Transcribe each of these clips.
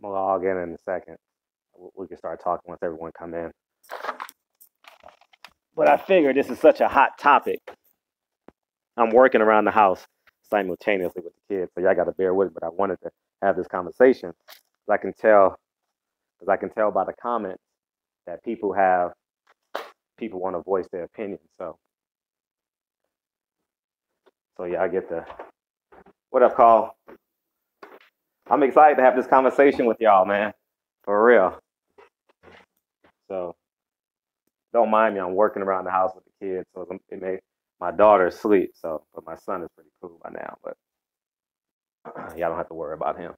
I'm gonna log in a second. We can start talking once everyone come in. But I figured this is such a hot topic. I'm working around the house simultaneously with the kids, so y'all got to bear with me. But I wanted to have this conversation. I can tell, because I can tell by the comments that people want to voice their opinion. So yeah, I get the what up, call. I'm excited to have this conversation with y'all, man, for real. So don't mind me. I'm working around the house with the kids, so my daughter asleep. So, but my son is pretty cool by now. But y'all don't have to worry about him.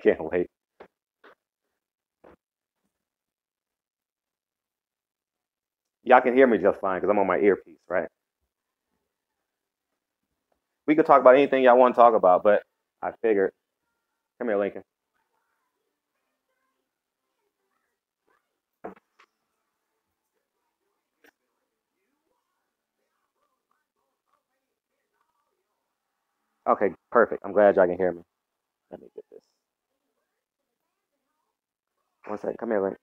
Can't wait. Y'all can hear me just fine because I'm on my earpiece, right? We could talk about anything y'all want to talk about, but I figured. Come here, Lincoln. Okay, perfect. I'm glad y'all can hear me. Let me get this. One second. Come here, Lincoln.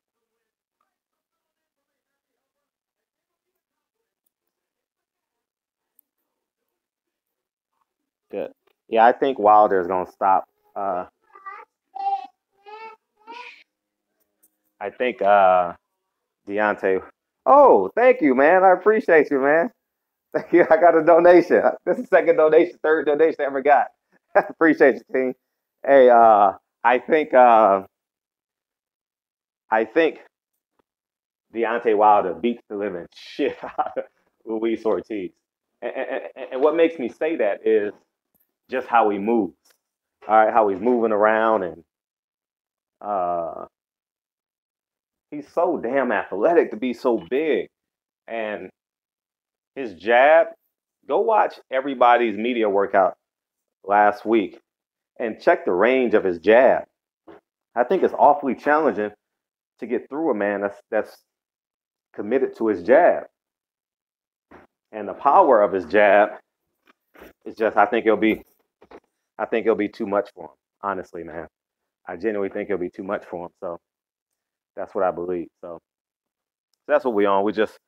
Good. Yeah, I think Wilder's gonna stop. I think Deontay. Oh, thank you, man. I appreciate you, man. Thank you. I got a donation. This is the second donation, third donation I ever got. I appreciate you, team. Hey, I think uh, I think Deontay Wilder beats the living shit out of Luis Ortiz. And what makes me say that is just how he moves. All right, how he's moving around, and uh, he's so damn athletic to be so big. And his jab, go watch everybody's media workout last week and check the range of his jab. I think it's awfully challenging to get through a man that's committed to his jab. And the power of his jab is just I think it'll be too much for him. Honestly, man. I genuinely think it'll be too much for him. So that's what I believe. So that's what we on. We're just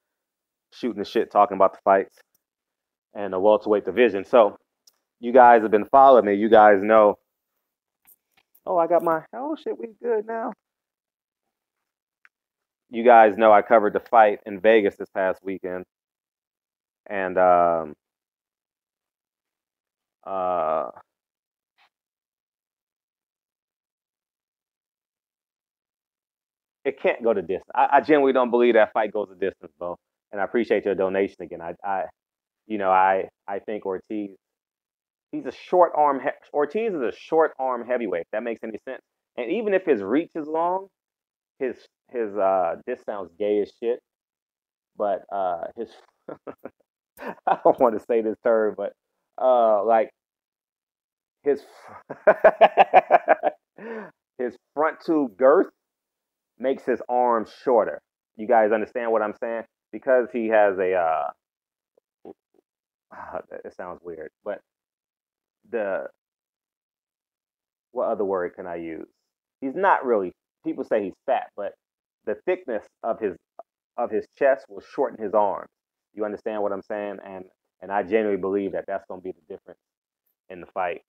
shooting the shit, talking about the fights and the welterweight division. So you guys have been following me. You guys know. Oh, I got my. Oh shit, we good now. You guys know I covered the fight in Vegas this past weekend, and uh, it can't go the distance. I genuinely don't believe that fight goes the distance, bro. And I appreciate your donation again. I think Ortiz. He's a short arm. Ortiz is a short arm heavyweight. If that makes any sense. And even if his reach is long, his this sounds gay as shit, but his I don't want to say this term, but like his his front tube girth makes his arms shorter. You guys understand what I'm saying? Because he has a it sounds weird, but the what other word can I use? He's not really. People say he's fat, but the thickness of his chest will shorten his arms. You understand what I'm saying? And I genuinely believe that that's going to be the difference in the fight.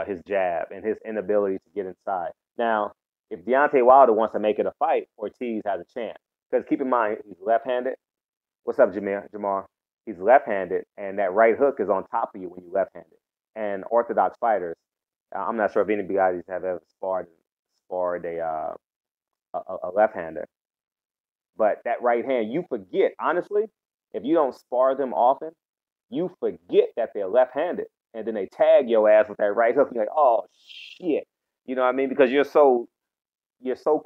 His jab and his inability to get inside. Now, if Deontay Wilder wants to make it a fight, Ortiz has a chance. Because keep in mind, he's left-handed. What's up, Jamar? He's left-handed, and that right hook is on top of you when you're left-handed. And orthodox fighters, I'm not sure if any guys have ever sparred a left-hander, but that right hand, you forget honestly, if you don't spar them often, you forget that they're left-handed, and then they tag your ass with that right hook. You're like, oh shit, you know what I mean? Because you're so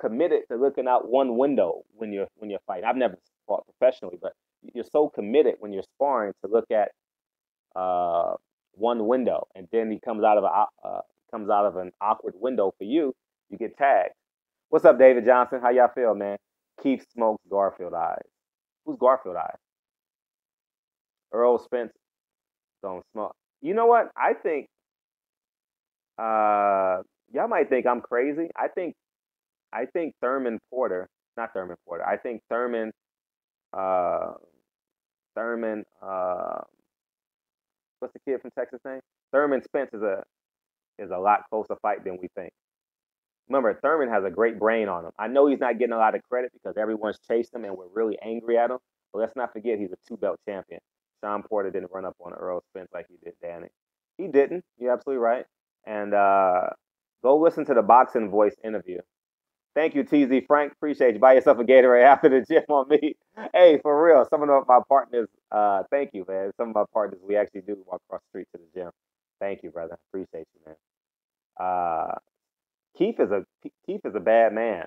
committed to looking out one window when you're fighting. I've never fought professionally, but you're so committed when you're sparring to look at one window, and then he comes out of an awkward window for you. You get tagged. What's up, David Johnson? How y'all feel, man? Keith smokes Garfield eyes. Who's Garfield eyes? Earl Spence don't smoke. You know what? I think y'all might think I'm crazy. I think Thurman Porter, not Thurman Porter. I think uh Thurman what's the kid from Texas name? Thurman Spence is a lot closer fight than we think. Remember, Thurman has a great brain on him. I know he's not getting a lot of credit because everyone's chased him and we're really angry at him. But let's not forget he's a two-belt champion. Shawn Porter didn't run up on Earl Spence like he did Danny. He didn't. You're absolutely right. And go listen to the Boxing Voice interview. Thank you, TZ Frank. Appreciate you. Buy yourself a Gatorade after the gym on me. Hey, for real. Some of my partners, thank you, man. Some of my partners, we actually do walk across the street to the gym. Thank you, brother. Appreciate you, man. Uh, Keith is a bad man.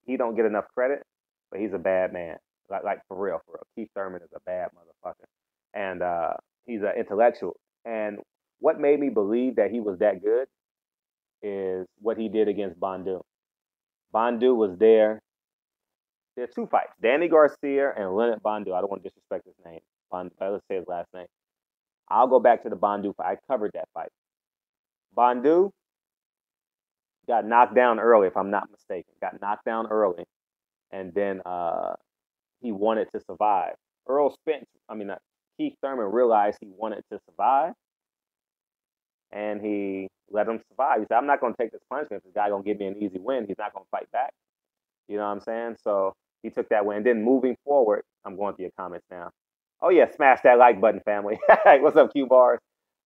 He don't get enough credit, but he's a bad man. Like for real, for real. Keith Thurman is a bad motherfucker, and he's an intellectual. And what made me believe that he was that good is what he did against Bandu. Bandu was there. There are two fights: Danny Garcia and Leonard Bandu. I don't want to disrespect his name. Let's say his last name. I'll go back to the Bandu fight. I covered that fight. Bandu got knocked down early, if I'm not mistaken. Got knocked down early, and then he wanted to survive. Earl Spence, Keith Thurman realized he wanted to survive, and he let him survive. He said, "I'm not going to take this punishment. This guy going to give me an easy win. He's not going to fight back." You know what I'm saying? So he took that win. And then moving forward, I'm going through your comments now. Oh yeah, smash that like button, family. What's up, Q bars?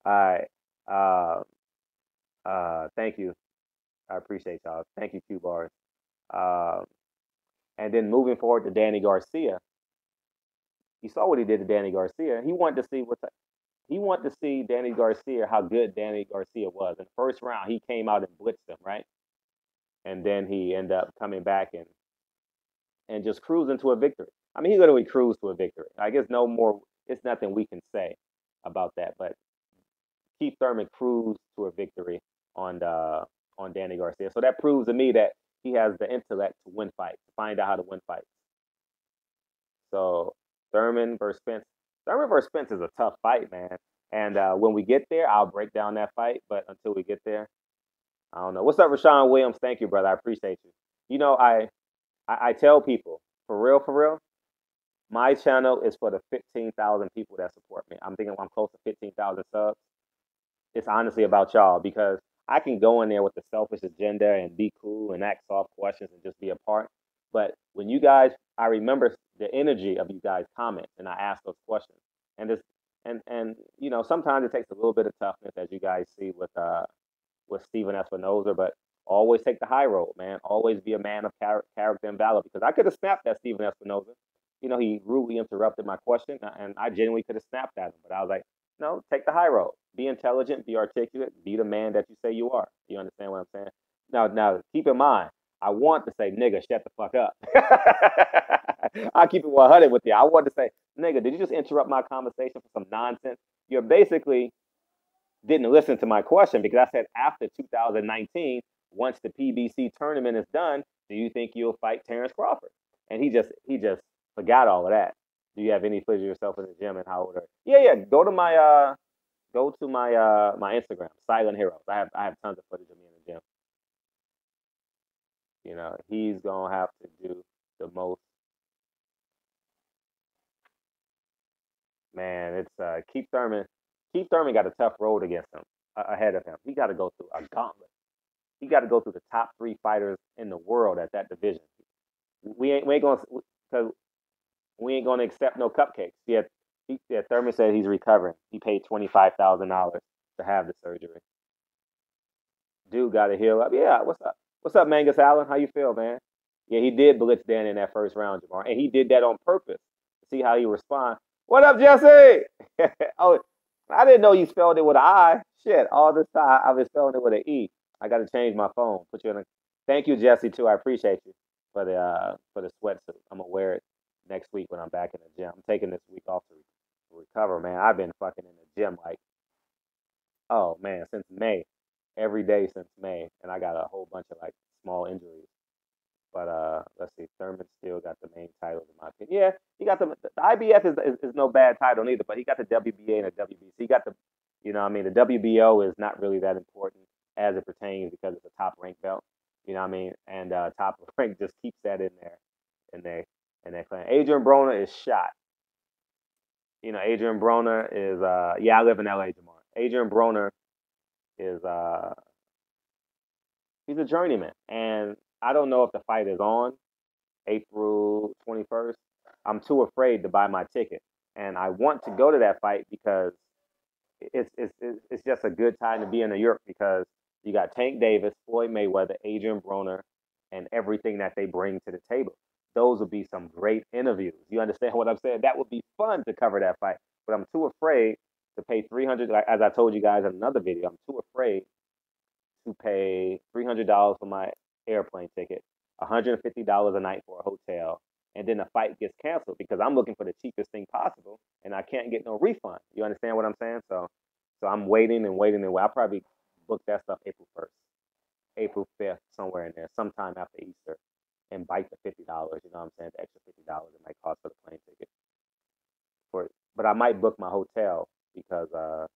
All right. Thank you. I appreciate y'all. Thank you, Q bars. Uh, and then moving forward to Danny Garcia, you saw what he did to Danny Garcia. He wanted to see Danny Garcia how good Danny Garcia was. In the first round, he came out and blitzed him, right? And then he ended up coming back and just cruising to a victory. I mean, he literally cruised to a victory. I guess no more. It's nothing we can say about that. But Keith Thurman cruised to a victory on Danny Garcia. So that proves to me that he has the intellect to win fights, to find out how to win fights. So Thurman versus Spence. Thurman versus Spence is a tough fight, man. And when we get there, I'll break down that fight. But until we get there, I don't know. What's up, Rashawn Williams? Thank you, brother. I appreciate you. You know, I tell people, for real, my channel is for the 15,000 people that support me. I'm thinking I'm close to 15,000 subs. It's honestly about y'all because I can go in there with a selfish agenda and be cool and ask soft questions and just be a part. But when you guys, I remember the energy of you guys comment and I ask those questions. And this, and sometimes it takes a little bit of toughness, as you guys see with Steven Espinoza, but always take the high road, man. Always be a man of character and valor because I could have snapped at Steven Espinoza. He rudely interrupted my question, and I genuinely could have snapped at him. But I was like, no, take the high road. Be intelligent, be articulate, be the man that you say you are. You understand what I'm saying? Now, keep in mind, I want to say, nigga, shut the fuck up. I'll keep it 100 with you. I want to say, nigga, did you just interrupt my conversation for some nonsense? You're basically didn't listen to my question because I said after 2019, once the PBC tournament is done, do you think you'll fight Terrence Crawford? And he just forgot all of that. Do you have any footage of yourself in the gym and how old are you? Yeah. Go to my Instagram, Silent Heroes. I have tons of footage of me in the gym. He's gonna have to do the most. Man, it's Keith Thurman. Keith Thurman got a tough road against him ahead of him. He got to go through a gauntlet. He got to go through the top three fighters in the world at that division. We ain't gonna because we ain't gonna accept no cupcakes. Thurman said he's recovering. He paid $25,000 to have the surgery. Dude got to heal up. Yeah, what's up? What's up, Mangus Allen? How you feel, man? Yeah, he did blitz Dan in that first round, Jamar, and he did that on purpose to see how he responds. What up, Jesse? Oh, I didn't know you spelled it with an I. Shit, all this time I've been spelling it with an E. I got to change my phone. Put you in a. Thank you, Jesse, too. I appreciate you for the sweatsuit. I'm gonna wear it next week when I'm back in the gym. I'm taking this week off to recover, man. I've been fucking in the gym like, oh man, since May, every day since May, and I got a whole bunch of like small injuries. But let's see, Thurman still got the main titles in my opinion. Yeah, he got the IBF is no bad title neither, but he got the WBA and the WBC. He got the, I mean, the WBO is not really that important as it pertains because it's a top rank belt. You know what I mean? And top rank just keeps that in there, in their in their clan. Adrien Broner is shot. Adrien Broner is yeah, I live in LA, Jamar. Adrien Broner is he's a journeyman, and I don't know if the fight is on April 21st. I'm too afraid to buy my ticket, and I want to go to that fight because it's just a good time to be in New York because you got Tank Davis, Floyd Mayweather, Adrien Broner, and everything that they bring to the table. Those would be some great interviews. You understand what I'm saying? That would be fun to cover that fight, but I'm too afraid to pay 300. As I told you guys in another video, I'm too afraid to pay $300 for my airplane ticket, $150 a night for a hotel, and then the fight gets canceled because I'm looking for the cheapest thing possible and I can't get no refund. You understand what I'm saying? So I'm waiting and waiting and waiting. I'll probably book that stuff April 1st, April 5th, somewhere in there, sometime after Easter, and bite the $50. You know what I'm saying? The extra $50 it might cost for the plane ticket. But I might book my hotel because uh,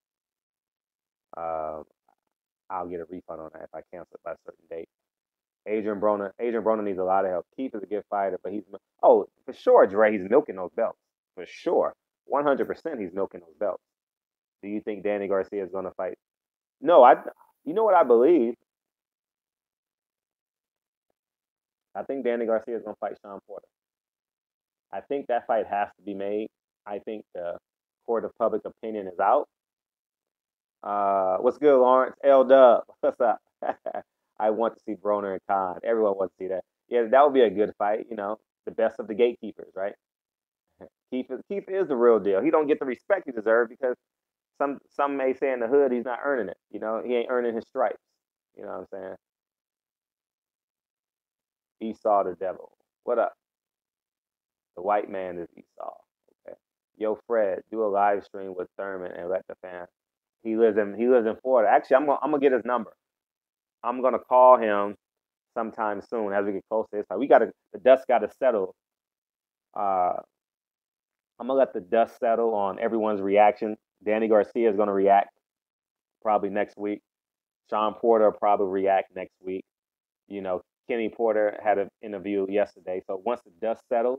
I'll get a refund on that if I cancel it by a certain date. Adrien Broner needs a lot of help. Keith is a good fighter, but for sure, Dre, he's milking those belts. For sure. 100% he's milking those belts. Do you think Danny Garcia is going to fight? No, you know what I believe? I think Danny Garcia is going to fight Shawn Porter. I think that fight has to be made. I think the court of public opinion is out. What's good, Lawrence? L Dub, what's up? I want to see Broner and Khan. Everyone wants to see that. Yeah, that would be a good fight. The best of the gatekeepers, right? Keith is the real deal. He don't get the respect he deserves because some may say in the hood he's not earning it. He ain't earning his stripes. You know what I'm saying? Esau the devil. What up? The white man is Esau. Okay. Yo, Fred, do a live stream with Thurman and let the fans. He lives in Florida. Actually, I'm gonna get his number. I'm gonna call him sometime soon as we get close to this. The dust gotta settle. Uh, I'm gonna let the dust settle on everyone's reaction. Danny Garcia is gonna react probably next week. Shawn Porter will probably react next week. Kenny Porter had an interview yesterday. So once the dust settles,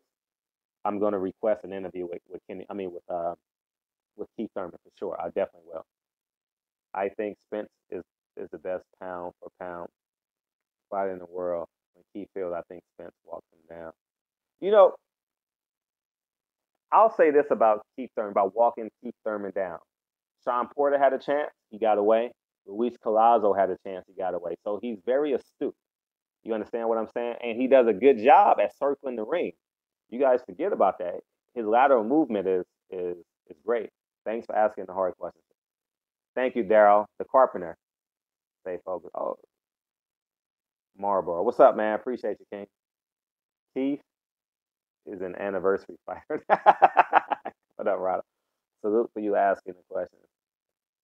I'm gonna request an interview with Kenny. I mean with Keith Thurman for sure. I definitely will. I think Spence is the best pound for pound fighter in the world. When Keith Field, I think Spence walks him down. You know, I'll say this about Keith Thurman, about walking Keith Thurman down. Shawn Porter had a chance, he got away. Luis Collazo had a chance, he got away. So he's very astute. You understand what I'm saying? And he does a good job at circling the ring. You guys forget about that. His lateral movement is great. Thanks for asking the hard questions. Thank you, Daryl, the carpenter. Stay focused. Oh, Marlboro. What's up, man? Appreciate you, King. Keith is an anniversary fighter. What up, Ryder? Salute for you asking the questions.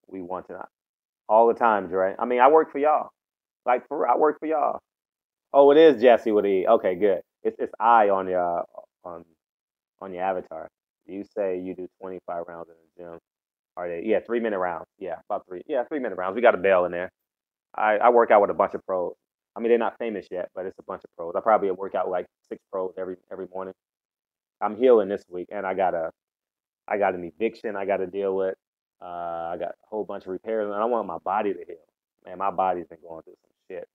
We want to not all the time, Dre. I mean, I work for y'all. Like for real, I work for y'all. Oh, it is Jesse with E. Okay, good. It's I on your avatar. You say you do 25 rounds in the gym. Are they? Yeah, 3 minute rounds. Yeah, about three. Yeah, 3 minute rounds. We got a bell in there. I work out with a bunch of pros. I mean, they're not famous yet, but it's a bunch of pros. I probably work out with like 6 pros every morning. I'm healing this week, and I got an eviction I got to deal with. I got a whole bunch of repairs, and I want my body to heal. Man, my body's been going through some shit.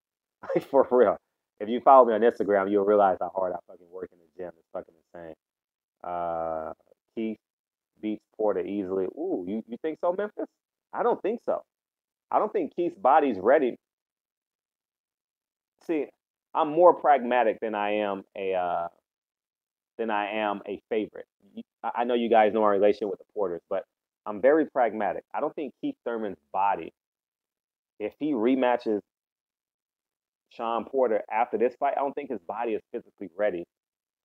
Like for real. If you follow me on Instagram, you'll realize how hard I fucking work in the gym. It's fucking insane. Keith beats Porter easily. Ooh, you think so, Memphis? I don't think so. I don't think Keith's body's ready. See, I'm more pragmatic than I am a favorite. I know you guys know our relation with the Porters, but I'm very pragmatic. I don't think Keith Thurman's body, if he rematches Shawn Porter after this fight, I don't think his body is physically ready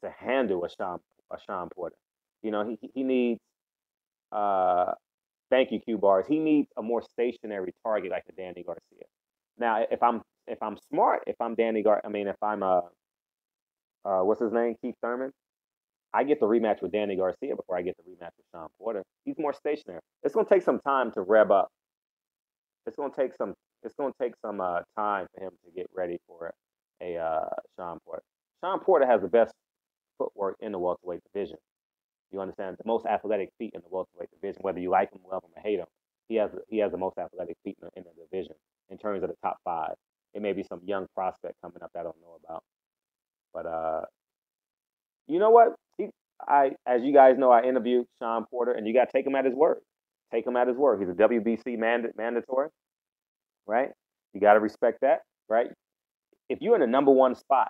to handle a Shawn Porter. He needs uh thank you, Q bars. He needs a more stationary target like a Danny Garcia. Now, if I'm smart, if I'm Danny Gar, I mean, if I'm what's his name? Keith Thurman. I get the rematch with Danny Garcia before I get the rematch with Shawn Porter. He's more stationary. It's gonna take some time to rev up. It's gonna take some. It's gonna take some time for him to get ready for a Shawn Porter. Shawn Porter has the best footwork in the welterweight division. You understand? The most athletic feet in the welterweight division. Whether you like him, love him, or hate him, he has the most athletic feet in the division in terms of the top five. It may be some young prospect coming up that I don't know about, but you know what? As you guys know, I interviewed Shawn Porter, and you got to take him at his word. Take him at his word. He's a WBC mandatory, right? You got to respect that, right? If you're in the number one spot,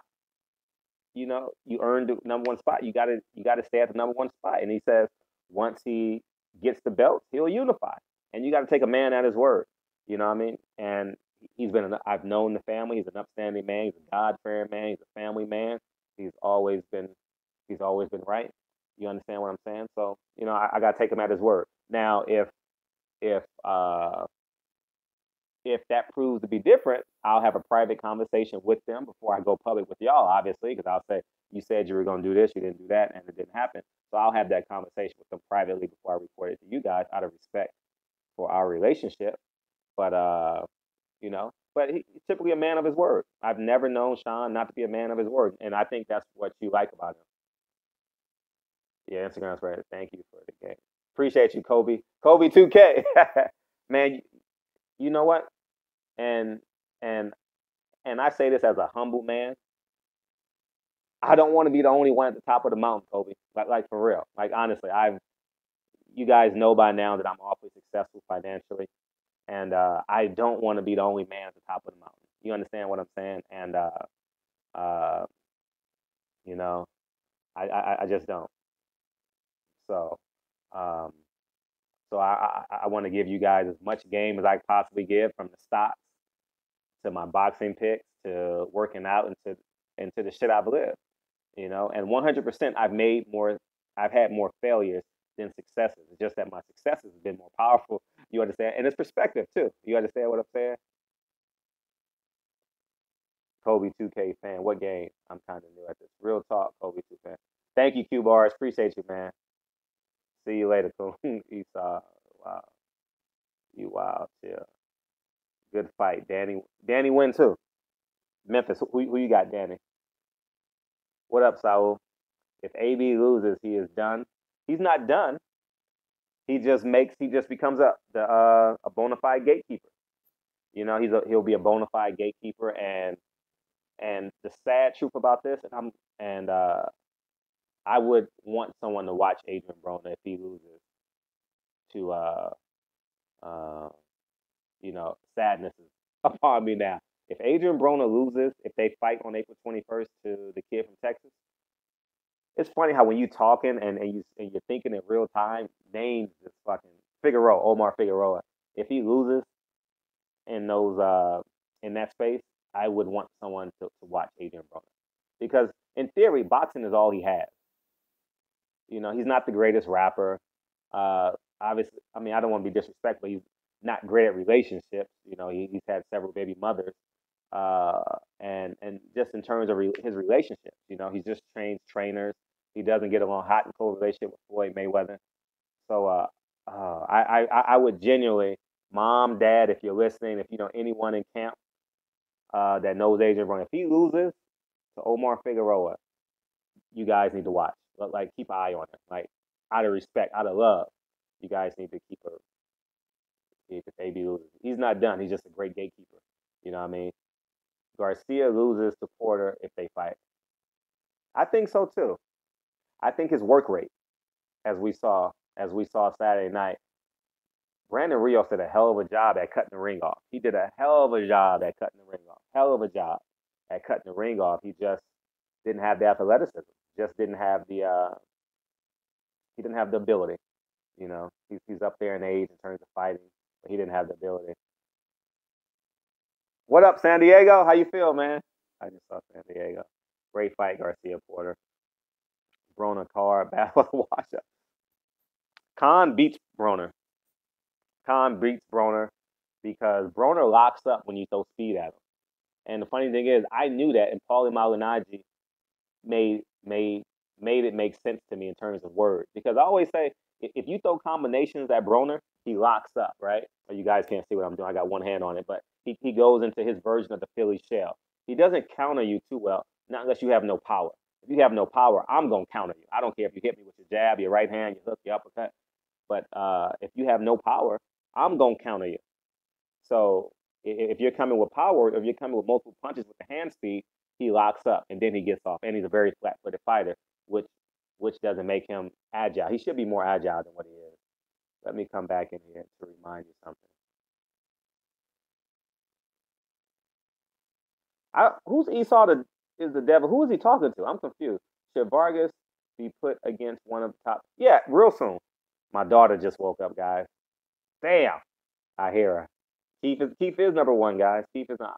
you earned the number one spot. You gotta stay at the number one spot. And he says once he gets the belt, he'll unify. And you got to take a man at his word. You know what I mean? And I've known the family. He's an upstanding man. He's a God-fearing man. He's a family man. He's always been he's always been right. You understand what I'm saying? So I got to take him at his word. Now, if uh, if that proves to be different, I'll have a private conversation with them before I go public with y'all, obviously, because I'll say, you said you were going to do this, you didn't do that, and it didn't happen. So I'll have that conversation with them privately before I report it to you guys out of respect for our relationship. But, he's typically a man of his word. I've never known Shawn not to be a man of his word, and I think that's what you like about him. Yeah, Instagram's right. Thank you for the game. Appreciate you, Kobe. Kobe 2K. Man, you know what? And and and I say this as a humble man. I don't want to be the only one at the top of the mountain, Kobe. Like for real. Like honestly, you guys know by now that I'm awfully successful financially, and I don't want to be the only man at the top of the mountain. You understand what I'm saying? And uh, you know, I just don't. So um, so I want to give you guys as much game as I possibly give, from the stocks to my boxing picks to working out into the shit I've lived. And 100% I've had more failures than successes. It's just that my successes have been more powerful. You understand? And it's perspective too. You understand what I'm saying? Kobe 2K fan. What game? I'm kind of new at this. Real talk, Kobe 2 fan. Thank you, Q Bars. Appreciate you, man. See you later, cool. Esau. Wow. You wild. Yeah. Good fight. Danny win too. Memphis. Who you got, Danny? What up, Saul? If AB loses, he is done. He's not done. He just becomes a bona fide gatekeeper. He'll be a bona fide gatekeeper, and the sad truth about this, and I would want someone to watch Adrien Broner if he loses to uh sadness is upon me now. If Adrien Broner loses, if they fight on April 21st to the kid from Texas, it's funny how when you talking and you're thinking in real time, names just fucking Omar Figueroa. If he loses in those in that space, I would want someone to watch Adrien Broner, because in theory, boxing is all he has. He's not the greatest rapper. Obviously, I mean, I don't want to be disrespectful. He's not great at relationships. He's had several baby mothers. And just in terms of his relationships, he's just trains trainers. He doesn't get along hot and cold relationship with Floyd Mayweather. So I would genuinely, mom, dad, if you're listening, if you know anyone in camp that knows Adrien Broner, if he loses to Omar Figueroa, you guys need to watch. But like, keep an eye on him. Like, out of respect, out of love, you guys need to keep her. If AB loses, he's not done. He's just a great gatekeeper. You know what I mean? Garcia loses to Porter if they fight. I think so too. I think his work rate, as we saw Saturday night, Brandon Rios did a hell of a job at cutting the ring off. He did a hell of a job at cutting the ring off. Hell of a job at cutting the ring off. He just didn't have the athleticism. Just didn't have the he didn't have the ability. He's up there in age in terms of fighting, but he didn't have the ability. What up, San Diego? How you feel, man? I just saw San Diego. Great fight, Garcia Porter. Broner card, battle of washout. Khan beats Broner. Khan beats Broner because Broner locks up when you throw speed at him. And the funny thing is, I knew that, and Paulie Malignaggi made made it make sense to me in terms of words. Because I always say, if you throw combinations at Broner, he locks up, right? Or you guys can't see what I'm doing. I got one hand on it, but he goes into his version of the Philly shell. He doesn't counter you too well, not unless you have no power. If you have no power, I'm gonna counter you. I don't care if you hit me with your jab, your right hand, your hook, your uppercut. But if you have no power, I'm gonna counter you. So if you're coming with power, if you're coming with multiple punches with the hand speed, he locks up and then he gets off. And he's a very flat-footed fighter, which doesn't make him agile. He should be more agile than what he is. Let me come back in here to remind you something. Who's Esau is the devil? Who is he talking to? I'm confused. Should Vargas be put against one of the top? Yeah, real soon. My daughter just woke up, guys. Damn, I hear her. Keith is number one, guys. Keith is not.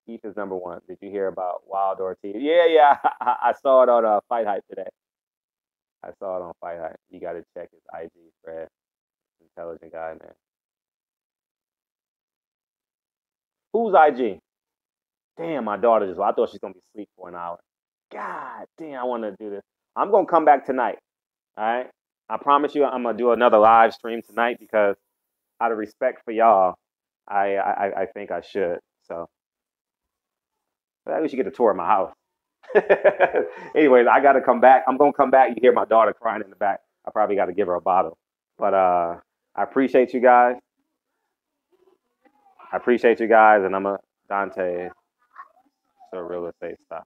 Keith is number one. Did you hear about Wild Ortiz? Yeah, yeah. I saw it on Fight Hype today. I saw it on Fight Hype. You got to check his IG, Fred. Intelligent guy, man. Who's IG? Damn, my daughter just. I thought she's gonna be asleep for an hour. God damn, I want to do this. I'm gonna come back tonight. All right. I promise you, I'm gonna do another live stream tonight because out of respect for y'all, I think I should. So at least you get a tour of my house. Anyways, I gotta come back. I'm gonna come back. You hear my daughter crying in the back. I probably got to give her a bottle. But I appreciate you guys. I appreciate you guys, and I'm a Dante. So real estate stuff.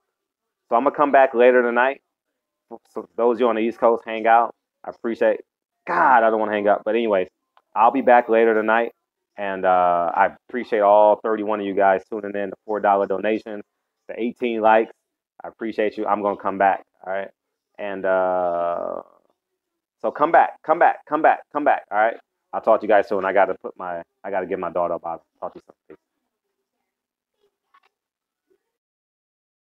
So I'm gonna come back later tonight. So those of you on the East Coast, hang out. I appreciate. God, I don't want to hang up. But anyways, I'll be back later tonight, and I appreciate all 31 of you guys tuning in. The $4 donations, the 18 likes. I appreciate you. I'm gonna come back. All right, and so come back, come back, come back, come back. All right. I'll talk to you guys soon. I gotta give my daughter a bottle. Talk to you soon. Peace.